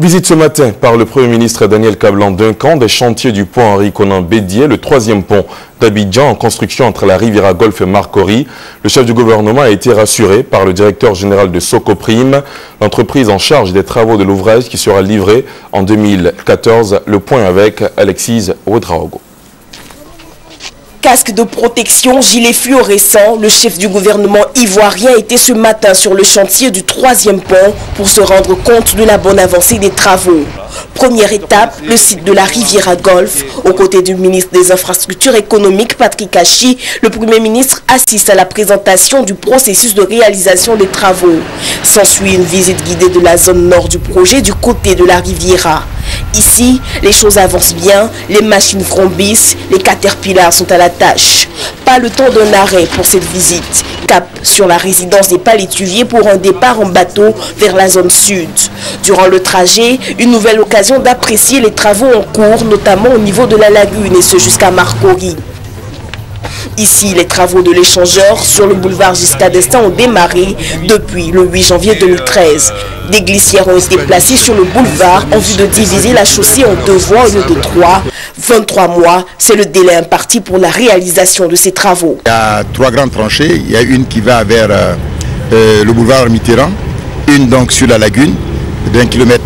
Visite ce matin par le Premier ministre Daniel Kablan-Duncan des chantiers du pont Henri Konan-Bédié, le troisième pont d'Abidjan en construction entre la Riviera Golf et Marcory. Le chef du gouvernement a été rassuré par le directeur général de Socoprime, l'entreprise en charge des travaux de l'ouvrage qui sera livré en 2014. Le point avec Alexis Ouedraogo. Casque de protection, gilet fluorescent, le chef du gouvernement ivoirien était ce matin sur le chantier du troisième pont pour se rendre compte de la bonne avancée des travaux. Première étape, le site de la Riviera Golf. Aux côtés du ministre des Infrastructures économiques, Patrick Achi, le Premier ministre assiste à la présentation du processus de réalisation des travaux. S'ensuit une visite guidée de la zone nord du projet du côté de la Riviera. Ici, les choses avancent bien, les machines frambissent, les caterpillars sont à la tâche. Pas le temps d'un arrêt pour cette visite. Cap sur la résidence des palétuviers pour un départ en bateau vers la zone sud. Durant le trajet, une nouvelle occasion d'apprécier les travaux en cours, notamment au niveau de la lagune et ce jusqu'à Marcory. Ici, les travaux de l'échangeur sur le boulevard Giscard d'Estaing ont démarré depuis le 8 janvier 2013. Des glissières ont été placées sur le boulevard en vue de diviser la chaussée en 2 voies au lieu de 3. 23 mois, c'est le délai imparti pour la réalisation de ces travaux. Il y a 3 grandes tranchées. Il y a une qui va vers le boulevard Mitterrand, une donc sur la lagune d'1,5 km,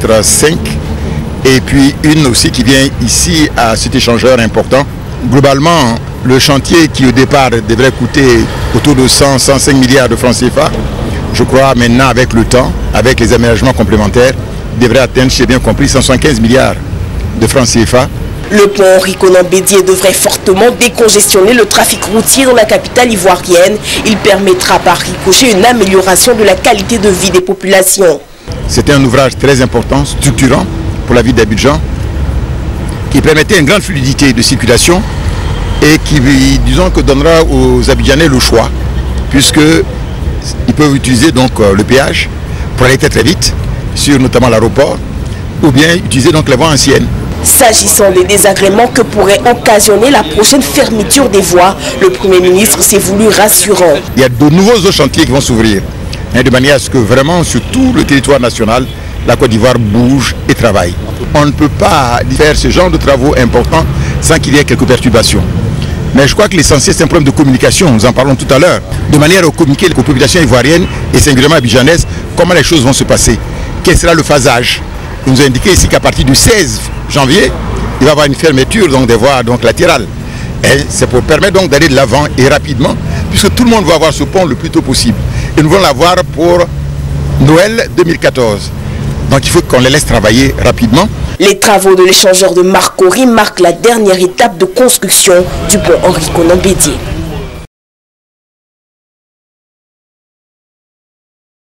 et puis une aussi qui vient ici à cet échangeur important. Globalement, le chantier qui au départ devrait coûter autour de 105 milliards de francs CFA, je crois maintenant avec le temps, avec les aménagements complémentaires, devrait atteindre, j'ai bien compris, 175 milliards de francs CFA. Le pont Henri Konan-Bédié devrait fortement décongestionner le trafic routier dans la capitale ivoirienne. Il permettra par ricochet une amélioration de la qualité de vie des populations. C'était un ouvrage très important, structurant pour la ville d'Abidjan, qui permettait une grande fluidité de circulation et qui, disons, que donnera aux Abidjanais le choix, puisqu'ils peuvent utiliser donc le péage pour aller très vite, sur notamment l'aéroport, ou bien utiliser donc la voie ancienne. S'agissant des désagréments que pourrait occasionner la prochaine fermeture des voies, le Premier ministre s'est voulu rassurant. Il y a de nouveaux chantiers qui vont s'ouvrir, de manière à ce que vraiment sur tout le territoire national, la Côte d'Ivoire bouge et travaille. On ne peut pas faire ce genre de travaux importants sans qu'il y ait quelques perturbations. Mais je crois que l'essentiel, c'est un problème de communication, nous en parlons tout à l'heure, de manière à communiquer aux populations ivoiriennes et singulièrement abidjanaises comment les choses vont se passer. Quel sera le phasage? Il nous a indiqué ici qu'à partir du 16 janvier, il va y avoir une fermeture donc, des voies latérales. Et c'est pour permettre donc d'aller de l'avant et rapidement, puisque tout le monde va avoir ce pont le plus tôt possible. Et nous voulons l'avoir pour Noël 2014. Donc il faut qu'on les laisse travailler rapidement. Les travaux de l'échangeur de Marcory marquent la dernière étape de construction du pont Henri Konan-Bédié.